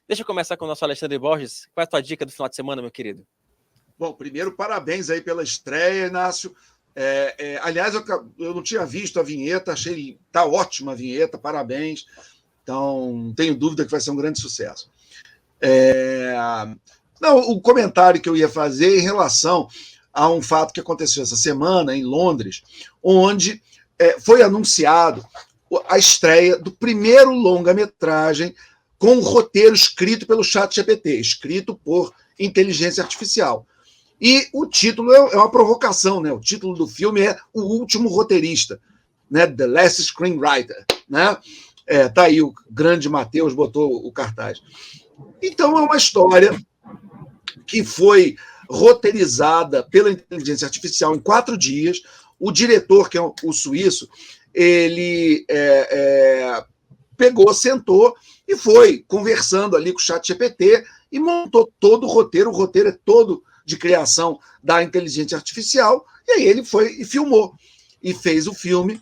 Deixa eu começar com o nosso Alexandre Borges. Qual é a tua dica do final de semana, meu querido? Bom, primeiro, parabéns aí pela estreia, Inácio. Aliás, eu não tinha visto a vinheta, achei tá ótima a vinheta, parabéns. Então, não tenho dúvida que vai ser um grande sucesso. Não, o comentário que eu ia fazer em relação a um fato que aconteceu essa semana em Londres, onde foi anunciado a estreia do primeiro longa-metragem com um roteiro escrito pelo ChatGPT, escrito por inteligência artificial. E o título é uma provocação, né? O título do filme é O Último Roteirista, né? The Last Screenwriter, né? Tá aí o grande Matheus botou o cartaz. Então é uma história que foi roteirizada pela inteligência artificial em 4 dias. O diretor, que é o suíço, ele pegou, sentou e foi conversando ali com o ChatGPT e montou todo o roteiro. O roteiro é todo de criação da inteligência artificial, e aí ele foi e filmou, e fez o filme,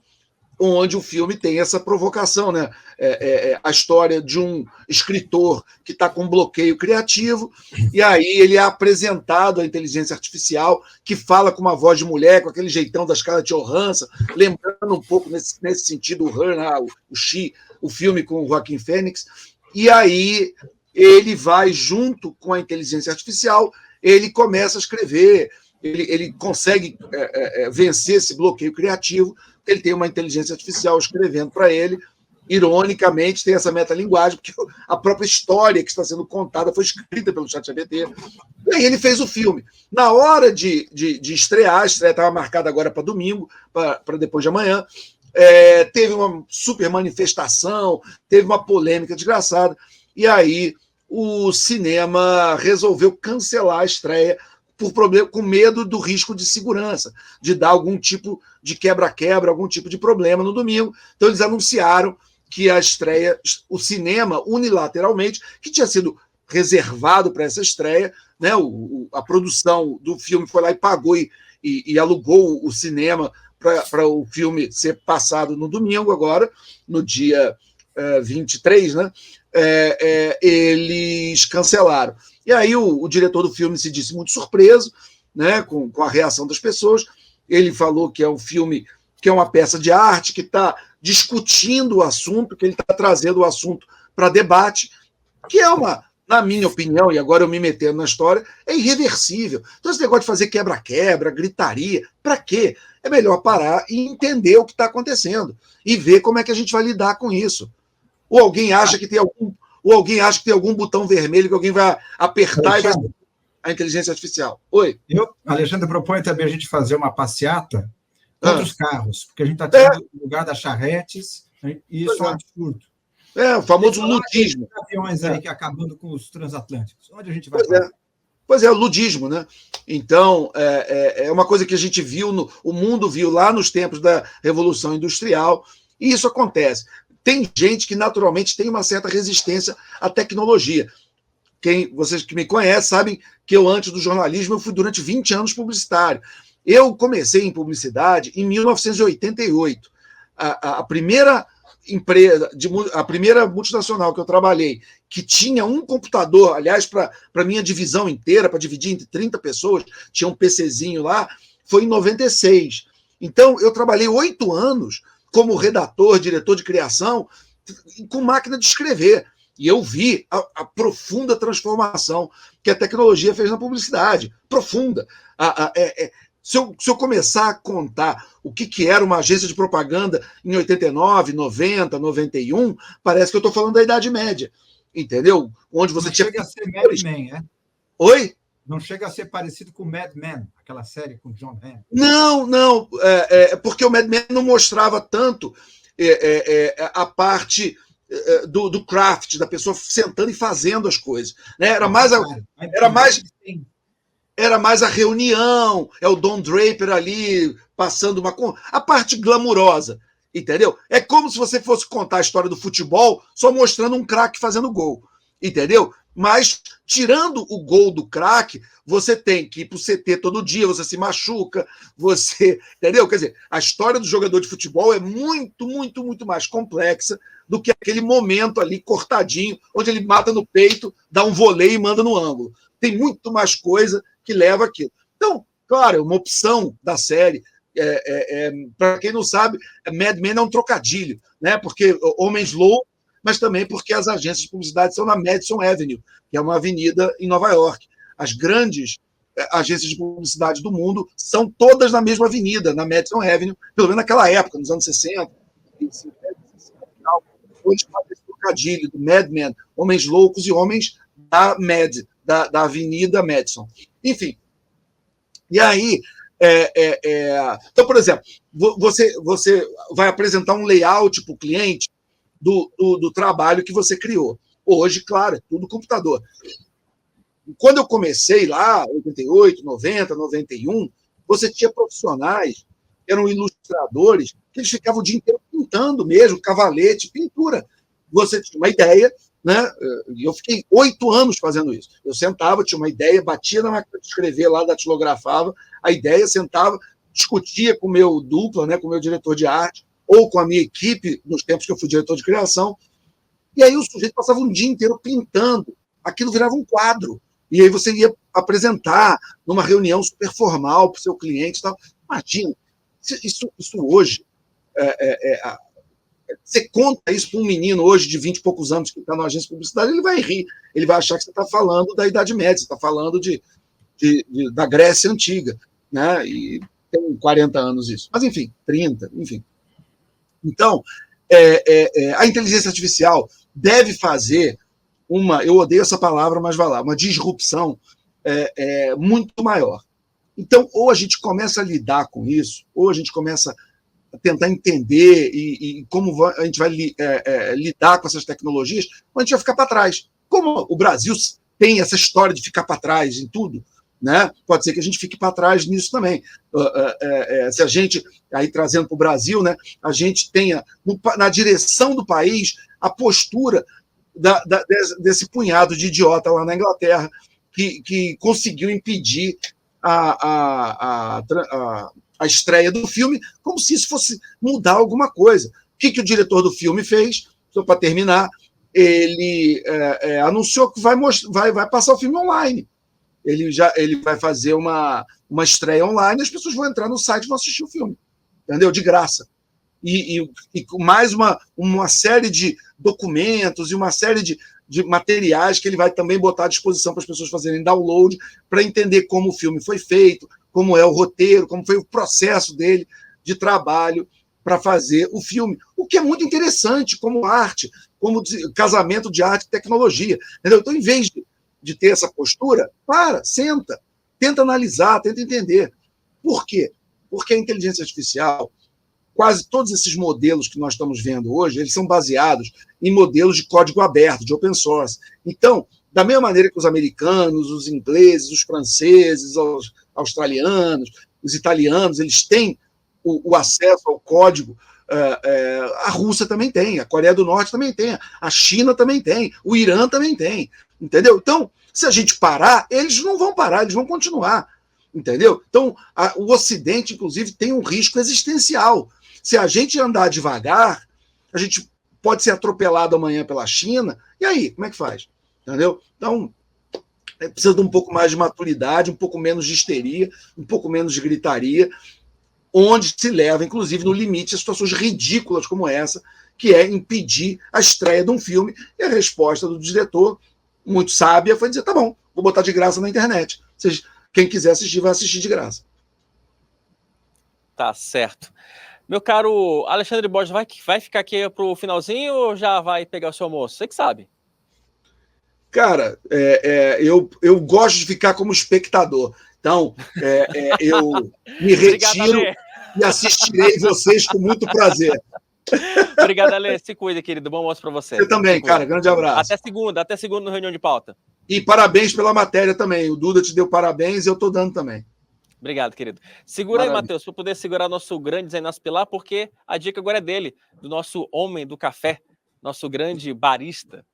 onde o filme tem essa provocação, né? A história de um escritor que está com um bloqueio criativo, e aí ele é apresentado à inteligência artificial, que fala com uma voz de mulher, com aquele jeitão da Scarlett Johansson, lembrando um pouco nesse sentido o Her, né? o She, o filme com o Joaquin Phoenix, e aí ele vai junto com a inteligência artificial, ele começa a escrever, ele consegue vencer esse bloqueio criativo, ele tem uma inteligência artificial escrevendo para ele. Ironicamente, tem essa metalinguagem, porque a própria história que está sendo contada foi escrita pelo ChatGPT. E aí ele fez o filme. Na hora de estrear, a estreia estava marcada agora para domingo, para depois de amanhã, teve uma super manifestação, teve uma polêmica desgraçada, e aí o cinema resolveu cancelar a estreia por problema, com medo do risco de segurança, de dar algum tipo de quebra-quebra, algum tipo de problema no domingo. Então eles anunciaram que a estreia, o cinema, unilateralmente, que tinha sido reservado para essa estreia, né? A produção do filme foi lá e pagou e alugou o cinema para o filme ser passado no domingo agora, no dia 23, né? Eles cancelaram. E aí o diretor do filme se disse muito surpreso, né, com a reação das pessoas. Ele falou que é um filme, que é uma peça de arte, que está discutindo o assunto, que ele está trazendo o assunto para debate, que é na minha opinião, e agora eu me metendo na história, é irreversível. Então esse negócio de fazer quebra-quebra, gritaria, para quê? É melhor parar e entender o que está acontecendo e ver como é que a gente vai lidar com isso. Ou alguém acha que tem algum botão vermelho que alguém vai apertar e vai a inteligência artificial. Oi. Alexandre, propõe também a gente fazer uma passeata contra os carros, porque a gente está tendo o lugar das charretes, né, e isso é um absurdo. O famoso ludismo. Aviões aí que acabando com os transatlânticos. Onde a gente vai? Pois é, o ludismo, né? Então, é uma coisa que a gente viu, o mundo viu lá nos tempos da Revolução Industrial, e isso acontece. Tem gente que naturalmente tem uma certa resistência à tecnologia. Vocês que me conhecem sabem que eu, antes do jornalismo, eu fui durante 20 anos publicitário. Eu comecei em publicidade em 1988. A primeira empresa, a primeira multinacional que eu trabalhei, que tinha um computador, aliás, para a minha divisão inteira, para dividir entre 30 pessoas, tinha um PCzinho lá, foi em 96. Então, eu trabalhei 8 anos como redator, diretor de criação, com máquina de escrever. E eu vi a profunda transformação que a tecnologia fez na publicidade. Profunda. Se eu começar a contar o que era uma agência de propaganda em 89, 90, 91, parece que eu estou falando da Idade Média. Entendeu? Onde você tinha. Chega a ser Mad Men, né? Oi? Não chega a ser parecido com Mad Men, aquela série com John Hamm. Não. Porque o Mad Men não mostrava tanto a parte do craft, da pessoa sentando e fazendo as coisas. Né? Era mais a reunião, o Don Draper ali passando a parte glamurosa. Entendeu? É como se você fosse contar a história do futebol só mostrando um craque fazendo gol. Entendeu? Mas, tirando o gol do craque, você tem que ir para o CT todo dia, você se machuca, você. Entendeu? Quer dizer, a história do jogador de futebol é muito, muito, muito mais complexa do que aquele momento ali cortadinho, onde ele mata no peito, dá um voleio e manda no ângulo. Tem muito mais coisa que leva aquilo. Então, claro, é uma opção da série. Para quem não sabe, Mad Men é um trocadilho, né? Porque Homens Loucos, mas também porque as agências de publicidade são na Madison Avenue, que é uma avenida em Nova York. As grandes agências de publicidade do mundo são todas na mesma avenida, na Madison Avenue, pelo menos naquela época, nos anos 60, 50, 60 e tal. Hoje faz esse trocadilho do Mad Men, Homens Loucos e Homens da da Avenida Madison. Enfim. E aí, então, por exemplo, você vai apresentar um layout para o cliente do trabalho que você criou. Hoje, claro, é tudo computador. Quando eu comecei lá, 88, 90, 91, você tinha profissionais que eram ilustradores, que eles ficavam o dia inteiro pintando mesmo, cavalete, pintura. Você tinha uma ideia, né? E eu fiquei 8 anos fazendo isso. Eu sentava, tinha uma ideia, batia na máquina de escrever lá, datilografava a ideia, sentava, discutia com o meu dupla, né, com o meu diretor de arte, ou com a minha equipe, nos tempos que eu fui diretor de criação, e aí o sujeito passava um dia inteiro pintando, aquilo virava um quadro, e aí você ia apresentar numa reunião super formal para o seu cliente e tal. Imagina, isso hoje, você conta isso para um menino hoje de 20 e poucos anos que está na agência de publicidade, ele vai rir, ele vai achar que você está falando da Idade Média, você está falando da Grécia Antiga, né? E tem 40 anos isso. Mas, enfim, 30, enfim. Então, a inteligência artificial deve fazer eu odeio essa palavra, mas vai lá, uma disrupção muito maior. Então, ou a gente começa a lidar com isso, ou a gente começa a tentar entender e como a gente vai lidar com essas tecnologias, ou a gente vai ficar para trás. Como o Brasil tem essa história de ficar para trás em tudo, né? Pode ser que a gente fique para trás nisso também. Se a gente, aí trazendo para o Brasil, né, a gente tenha na direção do país a postura desse punhado de idiota lá na Inglaterra que conseguiu impedir a estreia do filme, como se isso fosse mudar alguma coisa. O que o diretor do filme fez? Só para terminar, ele anunciou que vai passar o filme online. Ele vai fazer uma estreia online, as pessoas vão entrar no site e vão assistir o filme, entendeu? De graça. E mais uma série de documentos e uma série de materiais que ele vai também botar à disposição para as pessoas fazerem download, para entender como o filme foi feito, como é o roteiro, como foi o processo dele de trabalho para fazer o filme. O que é muito interessante como arte, como casamento de arte e tecnologia. Entendeu? Então, em vez de ter essa postura, senta, tenta analisar, tenta entender. Por quê? Porque a inteligência artificial, quase todos esses modelos que nós estamos vendo hoje, eles são baseados em modelos de código aberto, de open source. Então, da mesma maneira que os americanos, os ingleses, os franceses, os australianos, os italianos, eles têm o acesso ao código, a Rússia também tem, a Coreia do Norte também tem, a China também tem, o Irã também tem, entendeu? Então, se a gente parar, eles não vão parar, eles vão continuar, entendeu? Então, o Ocidente, inclusive, tem um risco existencial. Se a gente andar devagar, a gente pode ser atropelado amanhã pela China, e aí, como é que faz? Entendeu? Então, precisa de um pouco mais de maturidade, um pouco menos de histeria, um pouco menos de gritaria, onde se leva, inclusive, no limite, a situações ridículas como essa, que é impedir a estreia de um filme. E a resposta do diretor, muito sábia, foi dizer, tá bom, vou botar de graça na internet. Quem quiser assistir, vai assistir de graça. Tá certo. Meu caro Alexandre Borges, vai ficar aqui pro finalzinho ou já vai pegar o seu almoço? Você que sabe. Cara, eu gosto de ficar como espectador. Então, eu me retiro e assistirei vocês com muito prazer. Obrigado, Ale. Se cuida, querido. Bom almoço para você. Você também, cara. Grande abraço. Até segunda no Reunião de Pauta. E parabéns pela matéria também. O Duda te deu parabéns e eu estou dando também. Obrigado, querido. Segura aí, Matheus, para poder segurar nosso grande Zé Inácio Pilar, porque a dica agora é dele, do nosso homem do café, nosso grande barista.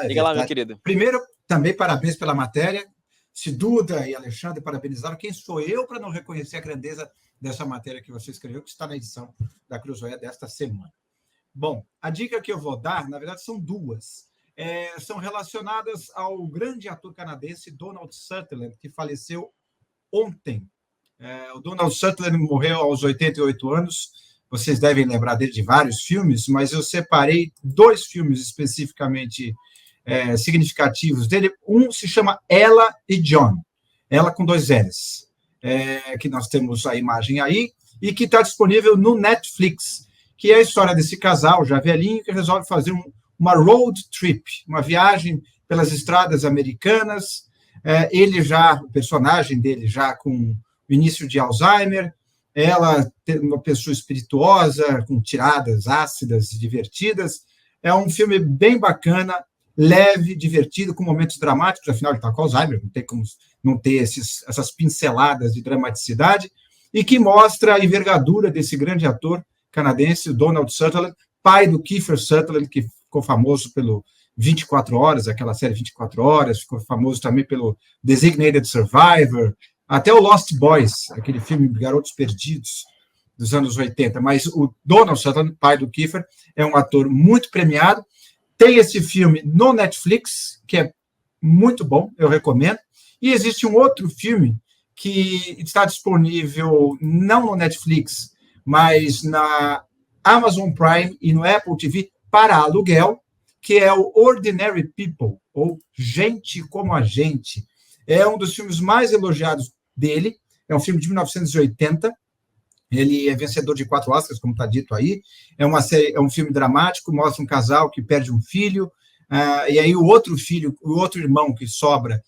Diga lá, meu querido. Primeiro, também parabéns pela matéria. Se Duda e Alexandre parabenizaram, quem sou eu para não reconhecer a grandeza dessa matéria que você escreveu, que está na edição da Cruzoé desta semana. Bom, a dica que eu vou dar, na verdade, são duas. São relacionadas ao grande ator canadense Donald Sutherland, que faleceu ontem. O Donald Sutherland morreu aos 88 anos. Vocês devem lembrar dele de vários filmes, mas eu separei 2 filmes especificamente significativos dele. Um se chama Ella e John, Ela com 2 L's, que nós temos a imagem aí, e que está disponível no Netflix, que é a história desse casal já velhinho que resolve fazer uma road trip, uma viagem pelas estradas americanas. O personagem dele já com o início de Alzheimer, ela uma pessoa espirituosa, com tiradas ácidas e divertidas. É um filme bem bacana, leve, divertido, com momentos dramáticos, afinal ele está com Alzheimer, não tem como não ter essas pinceladas de dramaticidade, e que mostra a envergadura desse grande ator canadense, Donald Sutherland, pai do Kiefer Sutherland, que ficou famoso pelo 24 Horas, aquela série 24 Horas, ficou famoso também pelo Designated Survivor, até o Lost Boys, aquele filme Garotos Perdidos, dos anos 80. Mas o Donald Sutherland, pai do Kiefer, é um ator muito premiado. Tem esse filme no Netflix, que é muito bom, eu recomendo. E existe um outro filme que está disponível não no Netflix, mas na Amazon Prime e no Apple TV para aluguel, que é o Ordinary People, ou Gente Como a Gente. É um dos filmes mais elogiados dele, é um filme de 1980, ele é vencedor de 4 Oscars, como está dito aí, é um filme dramático, mostra um casal que perde um filho, e aí o outro irmão que sobra,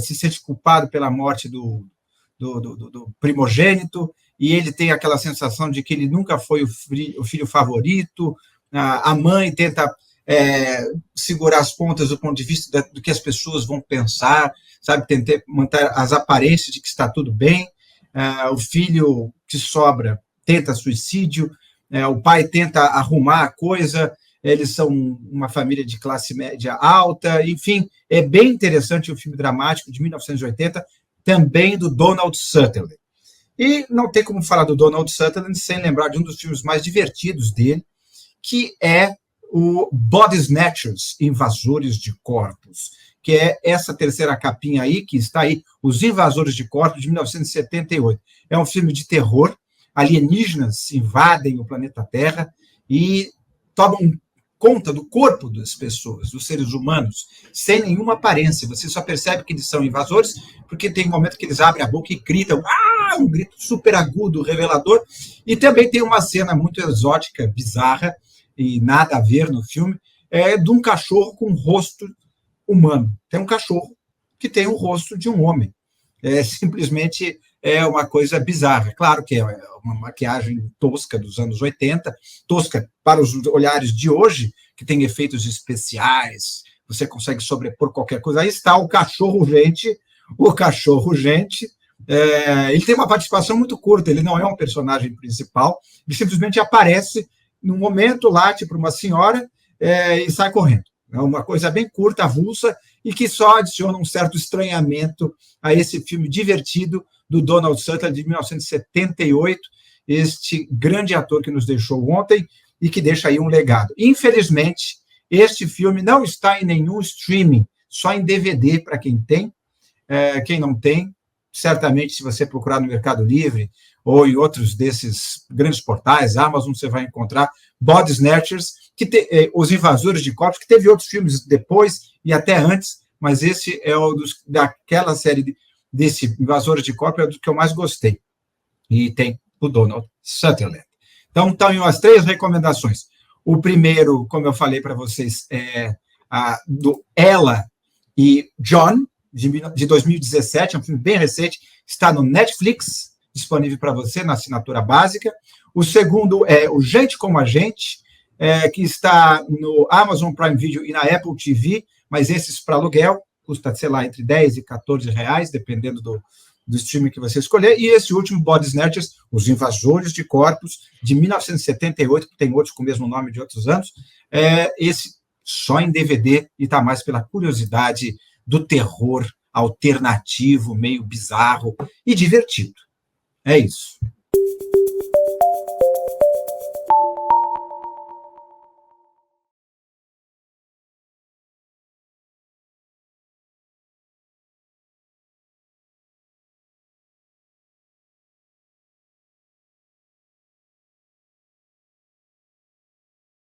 se sente culpado pela morte do primogênito, e ele tem aquela sensação de que ele nunca foi o filho favorito, a mãe tenta segurar as pontas do ponto de vista do que as pessoas vão pensar, sabe, tentar manter as aparências de que está tudo bem. O filho que sobra tenta suicídio, o pai tenta arrumar a coisa, eles são uma família de classe média alta, enfim, é bem interessante o filme dramático de 1980, também do Donald Sutherland. E não tem como falar do Donald Sutherland sem lembrar de um dos filmes mais divertidos dele, que é o Body Snatchers, Invasores de Corpos, que é essa terceira capinha aí, que está aí, Os Invasores de Corpos, de 1978. É um filme de terror, alienígenas invadem o planeta Terra e tomam conta do corpo das pessoas, dos seres humanos, sem nenhuma aparência. Você só percebe que eles são invasores porque tem um momento que eles abrem a boca e gritam, um grito super agudo, revelador, e também tem uma cena muito exótica, bizarra, e nada a ver no filme, de um cachorro com um rosto humano. Tem um cachorro que tem o rosto de um homem. Simplesmente é uma coisa bizarra. Claro que é uma maquiagem tosca dos anos 80, tosca para os olhares de hoje, que tem efeitos especiais, você consegue sobrepor qualquer coisa. Aí está o cachorro-gente. Ele tem uma participação muito curta, ele não é um personagem principal, ele simplesmente aparece num momento, late para uma senhora e sai correndo. É uma coisa bem curta, avulsa, e que só adiciona um certo estranhamento a esse filme divertido do Donald Sutherland, de 1978, este grande ator que nos deixou ontem e que deixa aí um legado. Infelizmente, este filme não está em nenhum streaming, só em DVD para quem tem. Quem não tem, certamente, se você procurar no Mercado Livre ou em outros desses grandes portais, Amazon, você vai encontrar Body Snatchers, Os Invasores de Corpos, que teve outros filmes depois e até antes, mas esse é daquela série desse Invasores de Corpos, é do que eu mais gostei. E tem o Donald Sutherland. Então, estão as 3 recomendações. O primeiro, como eu falei para vocês, é do Ella e John, de 2017, é um filme bem recente, está no Netflix, disponível para você na assinatura básica. O segundo é o Gente Como a Gente, que está no Amazon Prime Video e na Apple TV, mas esses para aluguel, custa, sei lá, entre 10 e 14 reais, dependendo do streaming que você escolher. E esse último, Body Snatchers, Os Invasores de Corpos, de 1978, que tem outros com o mesmo nome de outros anos, esse só em DVD e está mais pela curiosidade do terror alternativo, meio bizarro e divertido. É isso.